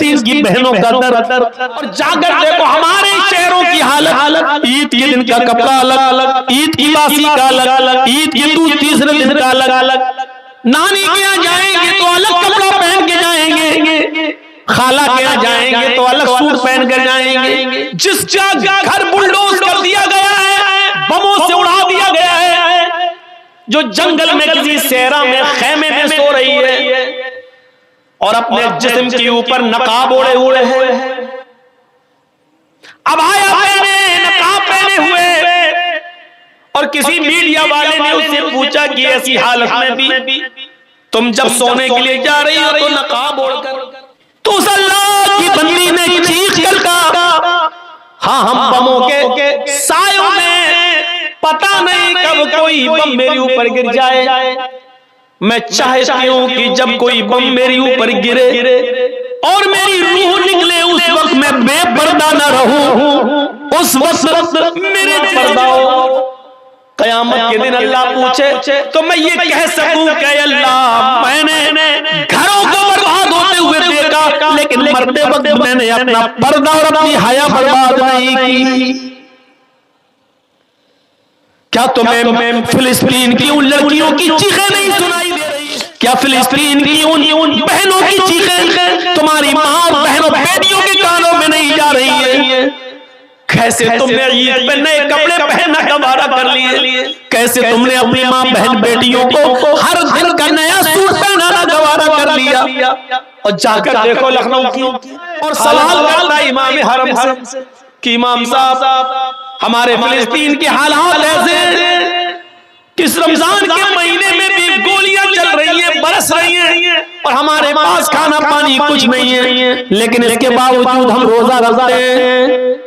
फिलिस्तीन की बहनों का दर्द, और जाकर देखो हमारे शहरों की हालत। ईद के दिन का कपड़ा अलग, ईद की बासी का अलग, ईद के तीसरे दिन का अलग। नानी के यहाँ जाएंगे तो अलग कपड़ा पहन के जाएंगे, खाला के यहाँ जाएंगे तो अलग सूट पहन कर जाएंगे। जिसका घर बुलडोज कर दिया गया है, बमों से उड़ा दिया गया है, जो जंगल में किसी सेहरा में खेमे में सो रही है और अपने जिस्म के ऊपर नकाब ओढ़े हुए है, अबाया पहने, नकाब पहने हुए, और किसी मीडिया वाले ने उससे पूछा कि ऐसी हालत में भी तुम जब सोने के लिए जा रही हो तो नकाब ओढ़कर, तो उस अल्लाह की बंदी ने चीख कर कहा, हाँ हम बमों के सायों में पता नहीं कब कोई बम मेरे ऊपर गिर जाए। मैं चाहती हूं कि जब कोई बम मेरे ऊपर गिरे और मेरी रूह निकले, उस वक्त मैं बेपर्दा न रहूं, उस वक्त मेरे पर्दा हो। कयामत के दिन अल्लाह पूछे तो मैं ये कह सकूं कि अल्लाह मैंने घरों को बर्बाद होते हुए देखा, लेकिन मरते वक्त मैंने अपना पर्दा और अपनी हया बर्बाद नहीं की। क्या तुम्हें फिलिस्तीन की उन लड़कियों की चीखें नहीं सुनाई दे रही? क्या फिलिस्तीन की उन बहनों की चीखें तुम्हारी माँ और बहनों बेटियों के कानों में नहीं जा रही है? कैसे तुमने ईद पे नए कपड़े पहनना गवारा कर लिए, कैसे तुमने अपनी माँ बहन बेटियों को हर दिन का नया सूट पहनाना गवारा कर लिया। और जाकर देखो लखनऊ की, और सवाल करता इमाम हरम से कि इमाम साहब हमारे फिलिस्तीन के हालात ऐसे, किस रमजान के महीने में भी गोलियां चल रही हैं, बरस रही हैं, और हमारे पास खाना पानी कुछ नहीं है, लेकिन इसके बावजूद हम रोजा रखते हैं।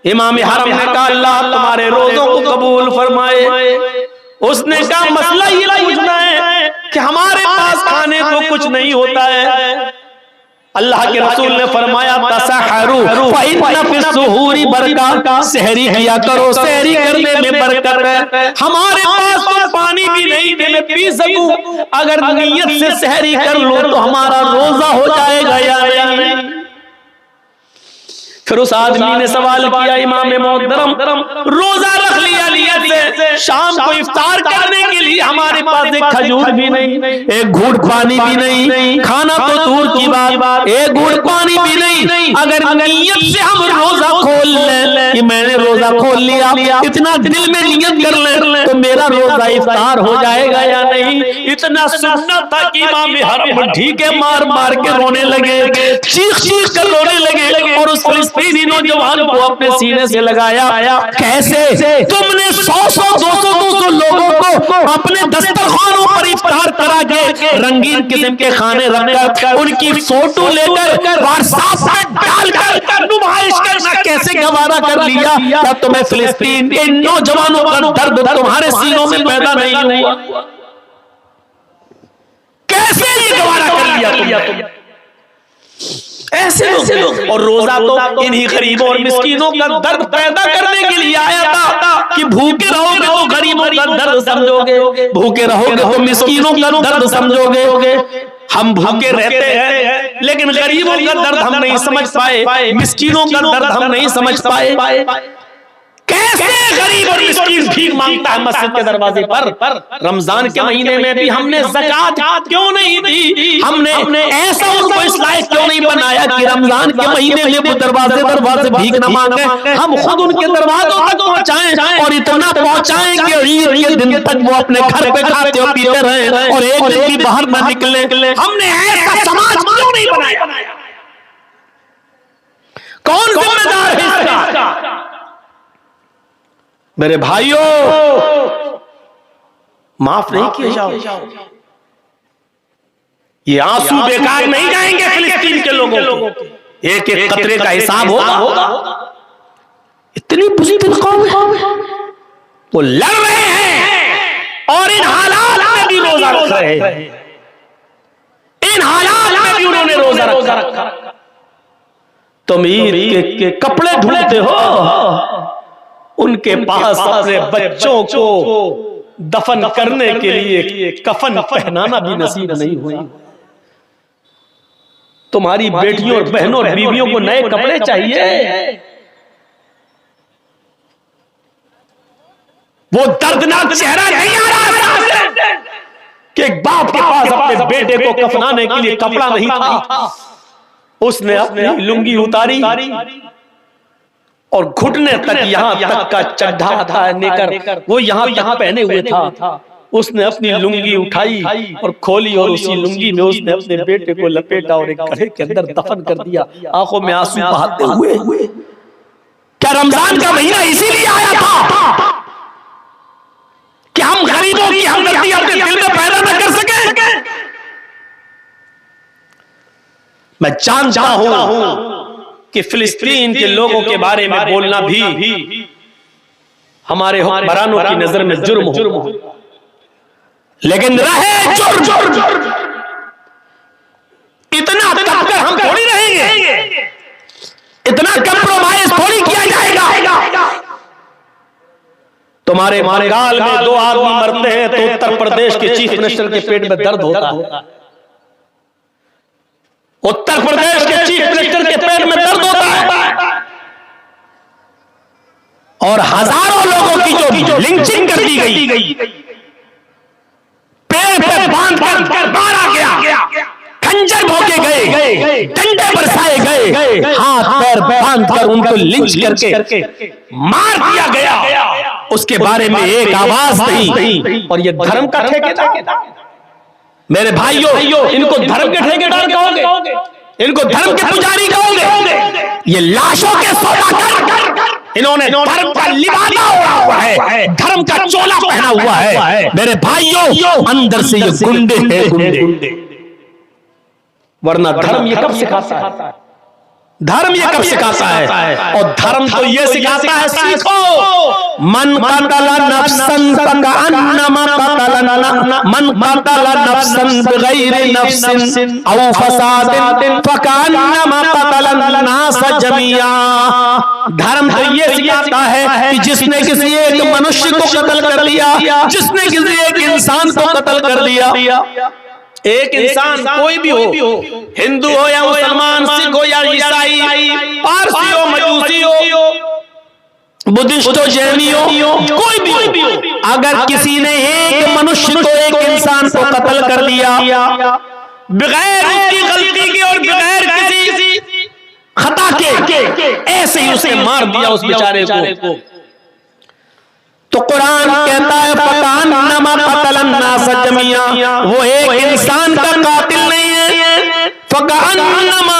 इमाम हरम ने कहा अल्लाह तुम्हारे रोजों को कबूल फरमाए। उसने कहा मसला ये पूछना है कि हमारे पास खाने को कुछ नहीं होता है। अल्लाह के रसूल ने फरमाया तसहरू फइन्ना फिस्सुहूरी बरका, सहरी किया करो, सहरी करने में बरकत है। हमारे पास तो पानी भी नहीं कि मैं पी सकूं, अगर नियत से सहरी कर लो तो हमारा रोजा हो जाएगा या नहीं। फिर उस आदमी ने सवाल किया इमाम मोहतरम रोजा रख लिया नियत से, शाम को इफ्तार करने के लिए हमारे पास एक खजूर भी नहीं, एक घूंट पानी भी नहीं, खाना तो दूर की बात, एक घूंट पानी भी नहीं। अगर नियत से हम रोजा खोल लें कि मैंने रोजा खोल लिया, इतना दिल में नियत कर ले तो मेरा रोजा इफ्तार हो जाएगा या नहीं। इतना सुनना था कि इमाम हरम ढीके मार मार के रोने लगे, चीख चीख कर रोने लगे, और उस फिलिस्तीनी नौजवान को अपने सीने से लगाया। कैसे तुमने 100-200 लोगों को अपने दस्तरखानों पर इफ्तार करा के रंगीन किस्म के खाने रखकर उनकी फोटो लेकर व्हाट्सएप पर डालकर नुमाइश करना कैसे गवारा कर लिया? क्या तुम्हें फिलिस्तीन के नौजवानों का दर्द तुम्हारे सीनों में पैदा नहीं हुआ? कैसे ये गवारा कर लिया तुमने? ऐसे लोग, और रोजा तो इन्हीं गरीबों और मिस्कीनों का दर्द पैदा करने के लिए आया था कि भूखे रहोगे तो गरीबों का दर्द समझोगे, भूखे रहोगे तो मिस्कीनों का दर्द समझोगे। हम भूखे रहते हैं लेकिन गरीबों का दर्द हम नहीं समझ पाए, मिस्कीनों का दर्द हम नहीं समझ पाए। कैसे गरीब और मिस्कीन भीख मांगता है मस्जिद के दरवाजे पर? रमजान के महीने में भी हमने ज़कात क्यों नहीं दी? हमने ऐसा उनको इस लायक क्यों नहीं बनाया कि रमजान के महीने में वो दरवाजे भीख न मांगे, हम खुद उनके दरवाजों तक पहुंचाएं, और इतना पहुंचाएं कि ईद के दिन तक वो अपने घर पे खाते और पीते रहे और एक दिन भी बाहर न निकले। हमने ऐसा समाज क्यों नहीं बनाया? कौन जिम्मेदार है इसका? मेरे भाइयों माफ नहीं किए जाओ, ये आंसू बेकार नहीं जाएंगे फिलिस्तीन के लोगों को, एक एक कतरे का हिसाब होगा। इतनी बुरी कौम है, वो लड़ रहे हैं और इन हालात में भी रोजा रख रहे हैं, इन हालात में भी उन्होंने रोजा रखा। तुम ईद के कपड़े ढूंढते हो, उनके पास अपने बच्चों को दफन करने के लिए कफन पहनाना भी नसीब नहीं हुई। तुम्हारी बेटियों और बहनों और बीवियों को नए कपड़े चाहिए। वो दर्दनाक चेहरा नहीं आ रहा कि एक बाप के पास अपने बेटे को कफनाने के लिए कपड़ा नहीं था। उसने अपनी लुंगी उतारी और घुटने तक यहां तक का चड्ढा था लेकर वो यहां पहने हुए था। उसने अपनी लुंगी उठाई और खोली और उसी लुंगी में उसने अपने बेटे को लपेटा और एक गड्ढे के अंदर दफन कर दिया, आंखों में आंसू बहाते हुए। क्या रमजान का महीना इसीलिए आया था कि हम गरीबों की हमदर्दी अपने दिल में पैदा न कर सके? मैं जानता हूं कि फिलिस्तीन के लोगों के बारे में बोलना भी हमारे हुक्मरानों की नजर में जुर्म हो, लेकिन रहे जुर्म इतना कमकर हम थोड़ी रहेंगे, इतना कंप्रोमाइज थोड़ी किया जाएगा। तुम्हारे बंगाल में 2 आदमी मरते हैं तो उत्तर प्रदेश के चीफ मिनिस्टर के पेट में दर्द होता है। उत्तर प्रदेश के चीफ मिनिस्टर के पेट में दर्द होता है और हजारों लोगों की जो लिंचिंग कर दी गई, पेड़ पे बांध कर मारा गया, खंजर भोंके गए, डंडे बरसाए गए, हाथ पैर बांध कर उनको लिंच करके मार दिया गया। उसके बारे में एक आवाज नहीं। और ये धर्म का ठेकेदार? मेरे भाइयों, इनको धर्म के ठेकेदार कहोगे? इनको धर्म के पुजारी कहोगे? ये लाशों के सौदागर, इन्होंने धर्म का लिबासा ओढ़ा हुआ है, धर्म का चोला पहना हुआ है। मेरे भाइयों, अंदर से ये गुंडे हैं, गुंडे। वरना धर्म ये कब सिखाता है? धर्म ये कब सिखाता है? और धर्म तो ये सिखाता है, सीखो। मन कतल नफ्सन फकअन्नमा बिगैरि नफ्सिन औ फसादिन फकअन्नमा कतलन नास जमीआ। धर्म तो ये सिखाता है कि जिसने किसी एक मनुष्य को कत्ल कर दिया, जिसने किसी एक इंसान को कत्ल कर दिया, एक इंसान कोई भी हो, हिंदू हो या मुसलमान, सिख हो या ईसाई, पारसी हो, मजूसी हो, बुद्धिस्ट हो, जैनी हो, कोई भी हो, अगर किसी ने एक मनुष्य को, एक इंसान को कत्ल कर दिया बगैर उसकी गलती के और बगैर किसी खता के, ऐसे ही उसे मार दिया उस बेचारे को, तो कुरान कहता है फकअन्नमा कतलन नास जमीआ। वो एक इंसान का कातिल नहीं है, फकअन्नमा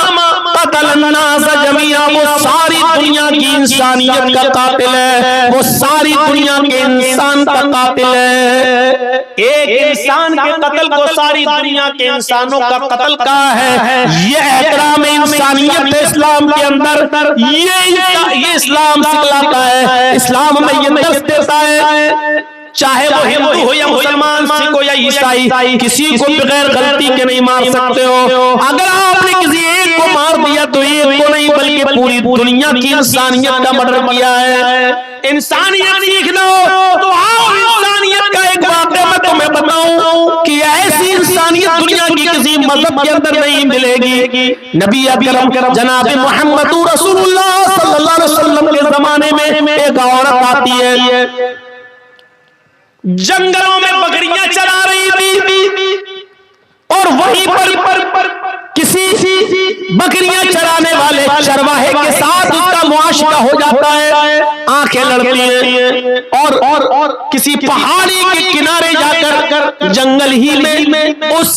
कतलन नास जमीआ, वो सारी दुनिया की इंसानियत का कातिल है, वो सारी दुनिया के इंसान का कातिल है। एक इंसान के कत्ल को सारी दुनिया के इंसानों का कत्ल कहा है। ये एहतराम इंसानियत है इस्लाम के अंदर, ये इस्लाम सिखलाता है, इस्लाम में ये दर्स देता है। चाहे वो हिंदू हो या मुसलमान, सिख हो या ईसाई, किसी को बगैर गलती के नहीं मार सकते हो। अगर आपने किसी एक को मार दिया तो एक को नहीं बल्कि पूरी दुनिया की इंसानियत का मर्डर किया है। इंसानियत सीख लो तो आओ, इंसानियत का एक वाक़या मैं तुम्हें बताऊं कि ऐसी इंसानियत दुनिया की किसी मजहब के अंदर नहीं मिलेगी। नबी अकरम जनाब मोहम्मद रसूलुल्लाह सल्लल्लाहु अलैहि वसल्लम के जमाने में एक औरत आती है, जंगलों में बकरियां चरा रही थी और वहीं पर किसी बकरियां चराने वाले चरवाहे के साथ उसका मुआशरा हो जाता है, आंखें लड़ती हैं और किसी पहाड़ी के किनारे जाकर जंगल ही में उस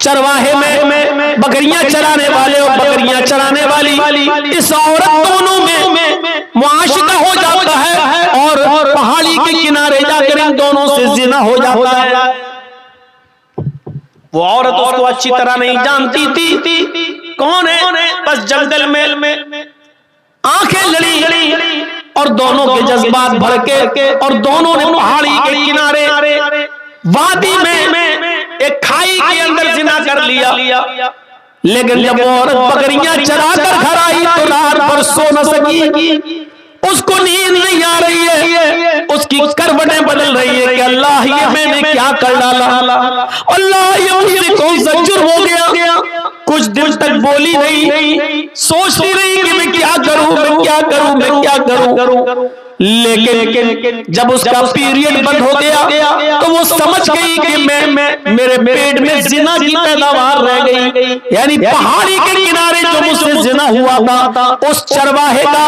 चरवाहे में बकरियां चराने वाले और बकरियां चराने वाली इस औरत दोनों में मुआशरा हो जाता है और पहाड़ी के किनारे जाकर इन दोनों से जिना हो जाता है। वो औरत उसको अच्छी तरह नहीं जानती थी कौन है, बस जंगल में आंखें लड़ी और दोनों के जज्बात भड़के और दोनों ने पहाड़ी के किनारे वादी में एक खाई के अंदर जिना कर लिया। लेकिन जब वो औरत बकरियां चरा कर घर आई तो रात भर सो न सकी, उसको नींद नहीं आ रही है, उसकी करवटें बदल रही है कि अल्लाह ये मैंने क्या कर डाला, अल्लाह ये मुझसे कौन सा जुर्म हो गया। कुछ दिन तक बोली नहीं, सोचती रही कि मैं क्या करूं, मैं क्या करूं, मैं क्या करूं। लेकिन जब उसका पीरियड बंद हो गया तो वो समझ गई कि मैं मेरे पेट में जिना की पैदावार रह गई। यानी पहाड़ी के किनारे जो मुझसे जिना हुआ था उस चरवाहे का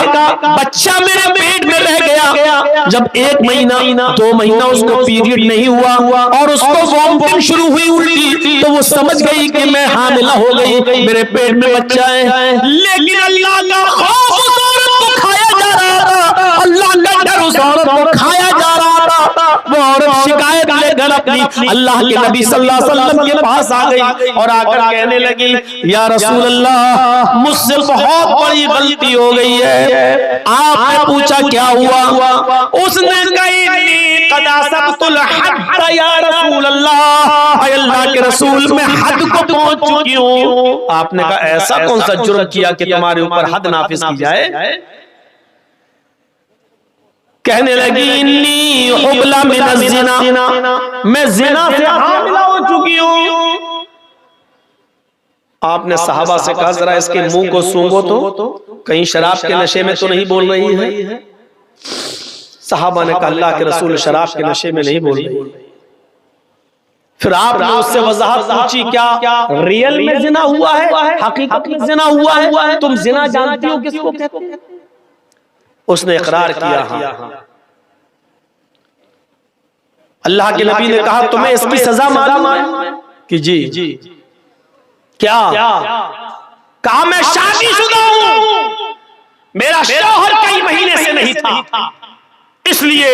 बच्चा मेरे पेट में रह गया। जब 1 महीना 2 महीना उसको पीरियड नहीं हुआ और उसको वॉमिटिंग शुरू हुई उल्टी, तो वो समझ गई कि मैं हामिला हो गई, मेरे पेट में बच्चा है। लेकिन अल्लाह का खौफ उस औरत को खाया जा रहा था, अल्लाह का डर उस औरत को खाया जा रहा था। वो औरत शिकायत लेकर अपनी अल्लाह के नबी सल्लल्लाहु अलैहि वसल्लम के पास आ गई और आकर कहने लगी, या रसूल अल्लाह, मुझसे बहुत बड़ी गलती हो गई है। आपने पूछा क्या हुआ? उसने अल्लाह के रसूल मैं हद को पहुंच चुकी हूँ। आपने कहा ऐसा कौन सा जुर्म किया कि तुम्हारे ऊपर हद नाफिज की जाए? कहने लगी, इन्नी हुबला मिनज़ ज़िना, मैं ज़िना से हामिला हो चुकी हूँ। आपने सहाबा से कहा, जरा इसके मुंह को सूंघो तो कहीं शराब के नशे में तो नहीं बोल रही है। सहाबा ने कहा, अल्लाह के रसूल शराब के नशे में नहीं बोल रही। फिर आपने उससे वजाहत पूछी, क्या रियल में जिना हुआ है, हकीकत में जिना हुआ है? तुम जिना जानती हो किसको कहते हैं? उसने इकरार किया, हाँ। अल्लाह के नबी ने कहा, तुम्हें इसकी सजा मालूम है? कि जी। क्या? कहा, मैं शादीशुदा हूं, मेरा शौहर कई महीने से नहीं था, इसलिए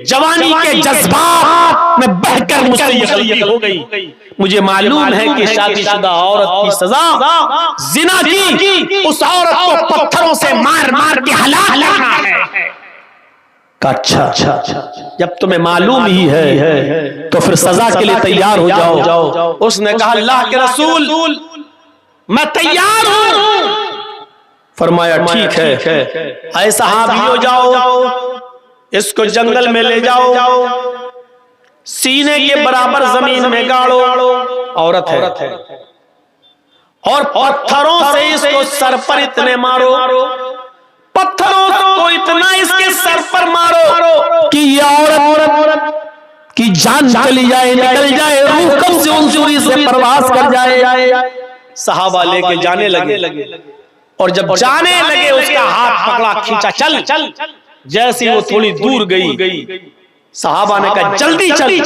जवानी के जज्बात में बहकर मुझसे ये गलती हो गई। मुझे मालूम है कि शादीशुदा औरत की सजा जिना की, उस औरत को पत्थरों से मार मार के हलाक करना है। अच्छा, जब तुम्हें मालूम ही है तो फिर सजा के लिए तैयार हो जाओ। उसने कहा, अल्लाह के रसूल मैं तैयार हूं। फरमाया, ठीक है, ऐसा हावी हो जाओ, इसको जंगल में ले जाओ, सीने के बराबर जमीन में गाड़ो, औरत है, और पत्थरों से इसको सर पर इतने मारो, पत्थरों को इतना इसके सर पर मारो कि ये औरत की जान चली जाए, निकल जाए, रूह कब से उनसूरी से परवास कर जाए। सहाबा लेके जाने लगे और जब जाने लगे उसका हाथ पकड़ा, खींचा, चल। जैसे वो थोड़ी दूर गई, सहाबा ने कहा, जल्दी चल।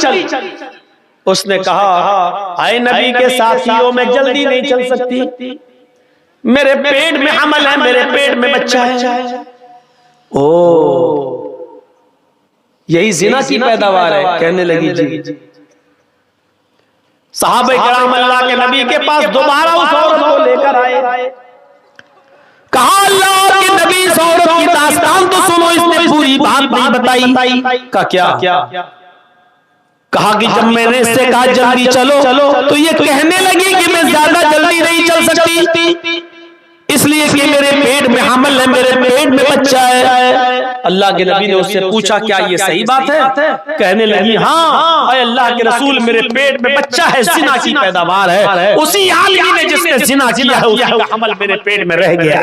उसने कहा, आए नबी के साथियों, मैं जल्दी नहीं चल सकती, मेरे पेट में हमल है, मेरे पेट में बच्चा है। ओ, यही जिना की पैदावार है? कहने लगी, जी। सहाबा किराम अल्लाह के नबी के पास दोबारा उस औरत को लेकर आए। कहा, अल्लाह के नबी, इस औरत की दास्तान तो सुनो, इसने पूरी बात नहीं बताई। का क्या? कहा कि जब मैंने इससे कहा जल्दी चलो तो ये कहने लगी कि मैं ज्यादा जल्दी नहीं चल सकती, इसलिए कि मेरे पेट में हमल है, मेरे पेट में बच्चा है। अल्लाह के नबी ने उससे पूछा, क्या ये सही बात है? कहने लगी, हाँ, अल्लाह के रसूल, मेरे पेट में बच्चा है, जिना की पैदावार है, उसी आदमी ने जिसने जिना किया है उसका हमल मेरे पेट में रह गया।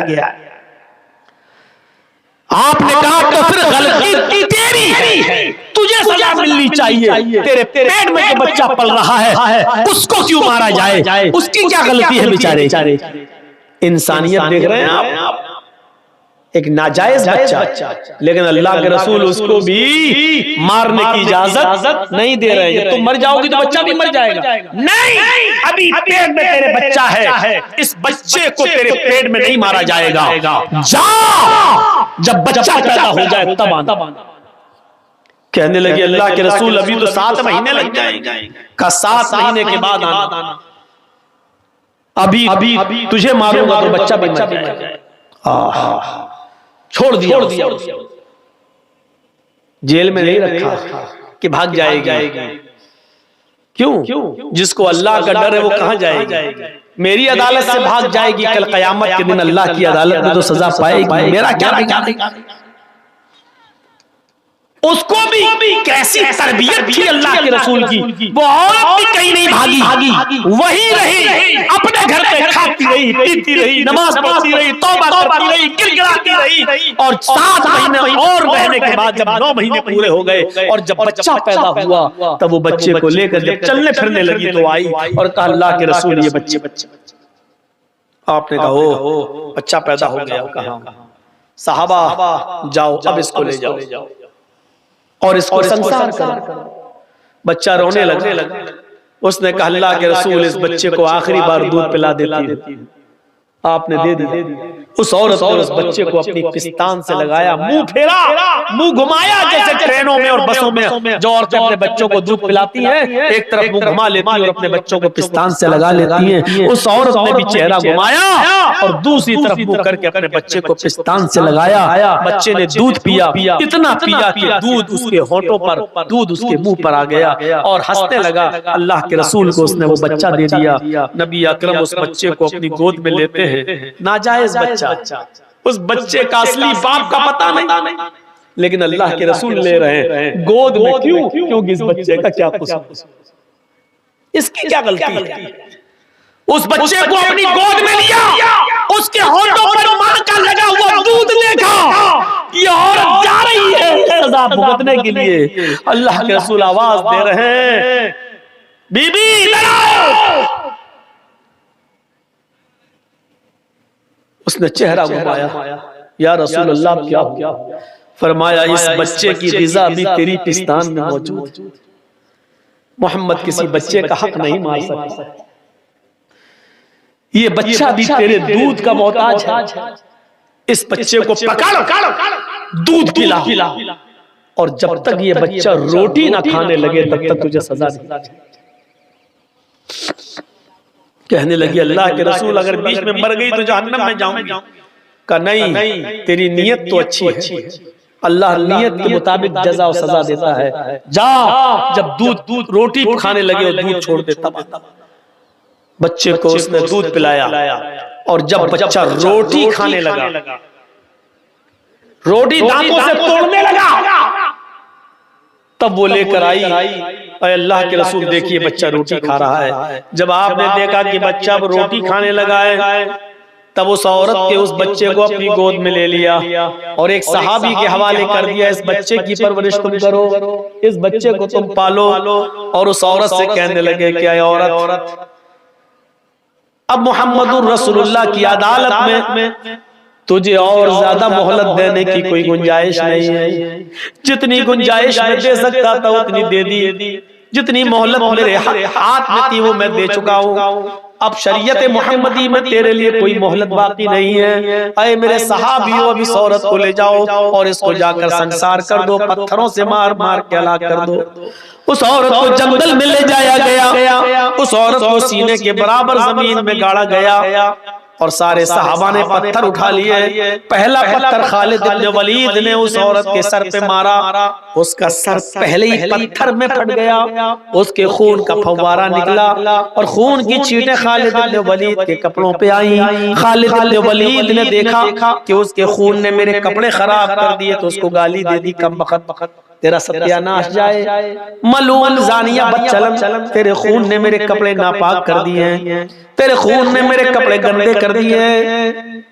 आपने कहा, तो फिर गलती तेरी है, तुझे सजा मिलनी चाहिए। तेरे पेट में जो बच्चा पल रहा है उसको क्यों मारा जाए? उसकी क्या गलती है बेचारे? इंसानियत देख रहे हैं आप, एक नाजायज बच्चा, लेकिन अल्लाह के रसूल उसको भी मारने की इजाजत नहीं दे रहे हैं। तुम मर जाओगी तो बच्चा भी मर जाएगा। नहीं, अभी पेट में तेरे बच्चा है, इस बच्चे को तेरे पेट में नहीं मारा जाएगा। जा, जब बच्चा पैदा हो जाए तब आना। कहने लगे, अल्लाह के रसूल, अभी तो 7 महीने लग जाएंगे। का 7 महीने के बाद आना, अभी तुझे मारूंगा तो बच्चा भी मर जाएगा। छोड़ दिया। जेल में नहीं रखा कि भाग जाएगी। क्यों? जिसको अल्लाह का डर है वो कहां जाएगी? मेरी अदालत से भाग जाएगी, कल कयामत के दिन अल्लाह की अदालत में तो सजा पाएगी। मेरा क्या बिगाड़ेगा? उसको भी कैसी तरबियत थी अल्लाह के रसूल की, वो औरत भी कहीं नहीं भागी, वही रही, अपने घर पे खाती रही, पीती रही, नमाज पढ़ती रही, तौबा करती रही, गिड़गिड़ाती रही। और 7 महीने और रहने के बाद जब 9 महीने पूरे हो गए और जब बच्चा पैदा हुआ, तब वो बच्चे को लेकर जब चलने फिरने लगी तो आई और कहा अल्लाह के रसूल ये बच्चे। आपने कहा ओ बच्चा पैदा हो गया। कहा साहबा जाओ अब इसको ले जाओ और इसको संसार करो। बच्चा रोने लगा। उसने कहा अल्लाह के रसूल इस बच्चे को आखिरी बार दूध पिला देती। आपने दे दिया। उस औरत ने उस बच्चे को अपनी पिस्तान से लगाया, मुंह फेरा, मुंह घुमाया, जैसे ट्रेनों में और बसों में जो औरतें अपने बच्चों को दूध पिलाती हैं, एक तरफ मुंह घुमा लेती है और अपने बच्चों को पिस्तान से लगा लेती हैं। उस औरत ने भी चेहरा घुमाया और दूसरी तरफ मुंह करके अपने बच्चे को पिस्तान से लगाया। बच्चे ने दूध पिया, इतना पिया कि दूध उसके होठों पर, दूध उसके मुंह पर आ गया और हंसने लगा। अल्लाह के रसूल को उसने वो बच्चा दे दिया। नबी अकरम उस बच्चे को अपनी गोद में लेते हैं। नाजायज बच्चा, उस बच्चे का असली बाप का पता नहीं, लेकिन अल्लाह के रसूल ले रहे हैं गोद में। क्यों? क्योंकि इस बच्चे का क्या कसूर, इसकी क्या गलती है? उस बच्चे को अपनी गोद में लिया, उसके होठों पर मां का लगा हुआ दूध देखा, ये औरत जा रही है सजा भुगतने के लिए। अल्लाह के रसूल आवाज दे रहे हैं बीबी इधर आओ। उसने चेहरा घुमाया, या रसूल अल्लाह क्या हो? फरमाया इस बच्चे की ग़िज़ा भी तेरी पिस्तान में मौजूद। मोहम्मद किसी बच्चे का हक नहीं मार सकता, ये बच्चा भी तेरे दूध का मोहताज है। इस बच्चे को पकड़, दूध पिला, और जब तक ये बच्चा रोटी ना खाने लगे तब तक तुझे सजा नहीं। कहने लगी अल्लाह के रसूल अगर बीच में मर गई तो जहन्नम में जाऊंगी। कहा नहीं, तेरी नीयत तो अच्छी है, अल्लाह नियत के मुताबिक जज़ा और सजा देता है। जा, जब दूध रोटी खाने लगे और दूध छोड़ दे, तब बच्चे को उसने दूध पिलाया और जब बच्चा रोटी खाने लगा, रोटी दांतों से तोड़ने लगा, तब वो लेकर आई अल्लाह के रसूल देखिए बच्चा रोटी खा रहा है। जब आपने देखा कि बच्चा अब रोटी खाने लगा है, तब उस औरत के उस बच्चे को अपनी गोद में ले लिया और एक सहाबी के हवाले कर दिया, इस बच्चे की परवरिश तुम करो, इस बच्चे को तुम पालो। और उस औरत से कहने लगे कि औरत, अब मोहम्मदुर रसूलुल्लाह की अदालत में तुझे और ज्यादा मोहलत देने की कोई गुंजाइश नहीं है। जितनी गुंजाइश मैं दे सकता था उतनी दे दी, जितनी मोहलत मेरे हाथ में थी वो मैं दे चुका हूँ। अब शरीयत मोहम्मदी में तेरे लिए कोई मोहलत बाकी नहीं है। अरे मेरे सहाबियों, अब इस औरत को ले जाओ और इसको जाकर संसार कर दो, पत्थरों से मार मार के हलाक कर दो। उस औरत को जंगल में ले जाया गया, उस औरत को सीने के बराबर जमीन में गाड़ा गया और सारे सहाबा ने पत्थर उठा लिए। पहला पत्थर खालिद इब्न वलीद ने उस औरत के सर पे मारा, उसका सर पहले ही पत्थर में फट गया, उसके खून का फव्वारा निकला और खून की छींटें खालिद इब्न वलीद के कपड़ों पे आई। खालिद इब्न वलीद ने देखा कि उसके खून ने मेरे कपड़े खराब कर दिए तो उसको गाली दे दी, कम बखत तेरा सत्यानाश जाए, मलून जानिया बदचलन, तेरे खून ने मेरे कपड़े नापाक कर दिए हैं, तेरे खून ने मेरे कपड़े गंदे कर दिए हैं।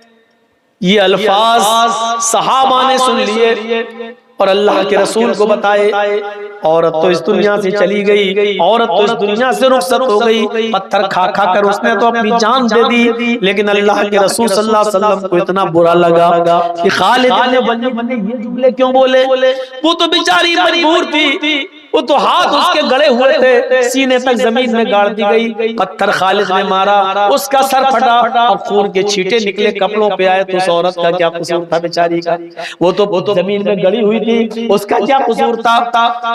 ये अल्फाज सहाबा ने सुन लिए और अल्लाह के रसूल को बताए। औरत तो इस दुनिया से चली गई, औरत तो इस दुनिया से रुखसत हो गई, पत्थर खा खा कर उसने तो अपनी जान दे दी। लेकिन अल्लाह के रसूल सल्लल्लाहु अलैहि वसल्लम को इतना बुरा लगा कि खालिद इब्न वलीद ये जुमले क्यों बोले? वो तो बेचारी मजबूर थी, वो तो हाथ उसके गड़े हुए थे, सीने तक जमीन में गाड़ दी गई, पत्थर खालिद ने मारा, उसका सर फटा और खून के छींटे निकले, कपड़ों पे आए। तो उस औरत का क्या कसूर था बेचारी का? वो तो जमीन में गड़ी हुई थी, उसका क्या कसूर था?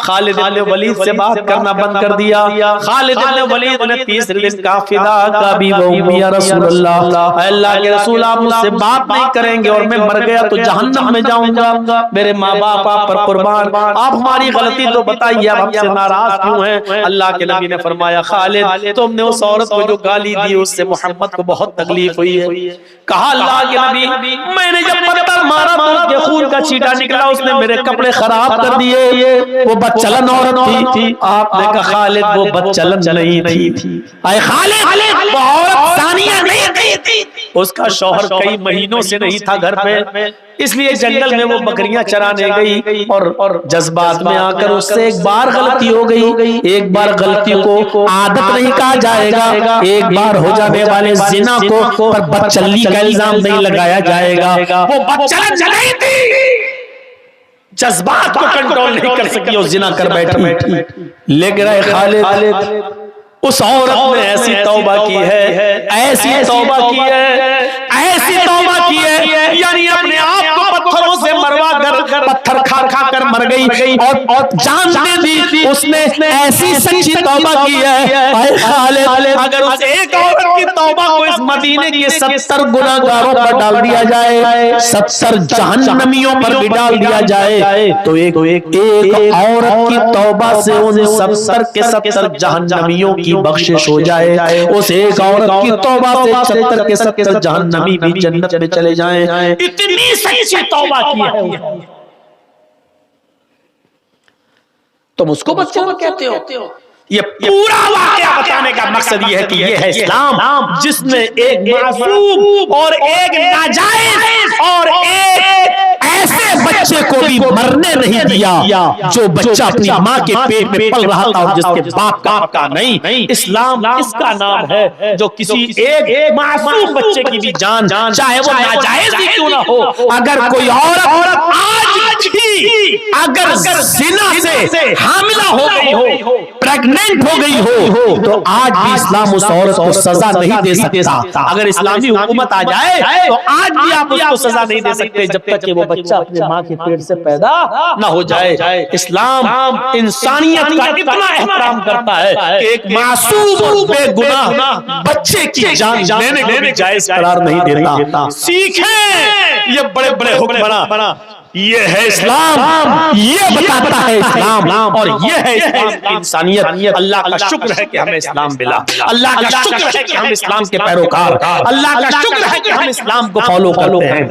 खालिद इब्न वलीद से बात करना बंद कर दिया। खालिद इब्न वलीद ने तीसरे दिन कहा फिदा का भी या रसूल अल्लाह, अल्लाह के रसूल आप मुझसे बात नहीं करेंगे और मैं मर गया तो जहन्नम में जाऊंगा। मेरे माँ बाप आप पर कुर्बान, आप हमारी गलती तो बताइए, बताइए आप हमसे नाराज क्यों हैं? अल्लाह के नबी ने फरमाया, खालिद तुमने उस औरत को जो गाली दी उससे मोहम्मद को बहुत तकलीफ हुई है। कहा अल्लाह के नबी, मैंने जब पत्थर मारा तो उसके खून का छींटा निकला, उसने मेरे कपड़े खराब कर दिए। वो बदचलन औरत थी। आपने कहा खालिद वो बदचलन नहीं थी, आए खालिद वो औरत सानिया नहीं थी। उसका शौहर कई महीनों से नहीं था घर पे, इसलिए जंगल में वो बकरियां चराने गई और जज्बात में आकर उससे एक बार गलती हो गई। एक बार गलती को आदत नहीं कहा जाएगा, एक बार हो जाने वाले जिना को पर बदचलनी का इल्जाम नहीं लगाया जाएगा। वो बदचलन नहीं थी, जज्बात को कंट्रोल नहीं कर सकी और जिना कर बैठी। लेकिन खालिद उस औरत ने ऐसी तौबा की है, ऐसी तौबा की है, ऐसी तौबा की है, यानी अपने आप को पत्थरों से मरवा कर, पत्थर खा खा कर मर गई और जान दे दी। उसने ऐसी सच्ची तौबा की है। खालिद अगर उस एक औरत की तौबा को इस मदीने के 70 गुनाहगारों पर डाल दिया जाए, 70 जहन्नमियों पर भी डाल दिया जाए, तो एक औरत की तौबा से उन 70 के 70 जहन्नमियों की बख्शिश हो जाए। उस एक औरत की तौबा से 70 के 70 जहन्नमी भी जन्नत में चले जाएं। इतनी सच्ची तौबा की है। तुम उसको बदचलन कहते हो? ये पूरा वाकया बताने का मकसद ये है कि ये है इस्लाम, जिसने एक मासूम और एक नाजायज और एक ऐसे बच्चे को भी मरने नहीं दिया जो बच्चा अपनी माँ के पेट में पल रहा था और जिसके बाप का पता नहीं। इस्लाम इसका नाम है जो किसी एक मासूम बच्चे की भी जान, चाहे वो नाजायज ही क्यों ना हो, अगर कोई औरत आज भी अगर जिना से हामिला हो गई हो, प्रेग्नेंट हो गई हो, तो आज भी इस्लाम उस औरत को सजा नहीं दे सकता। अगर इस्लामी हुकूमत आ जाए तो आज भी आप उसको सजा नहीं दे सकते जब तक कि वो बच्चा अपने माँ के पेट से पैदा ना हो जाए। इस्लाम इंसानियत का इतना एहतराम करता है कि एक मासूम बेगुनाह बच्चे की जान लेने को भी जायज करार नहीं देता। सीखें ये बड़े बड़े हुक्मरान, ये है इस्लाम, ये बताता है इस्लाम, और ये है इस्लाम की इंसानियत। अल्लाह का शुक्र है कि हमें इस्लाम मिला, अल्लाह का शुक्र है कि हम इस्लाम के पैरोकार, अल्लाह का शुक्र है कि हम इस्लाम को फॉलो करते हैं।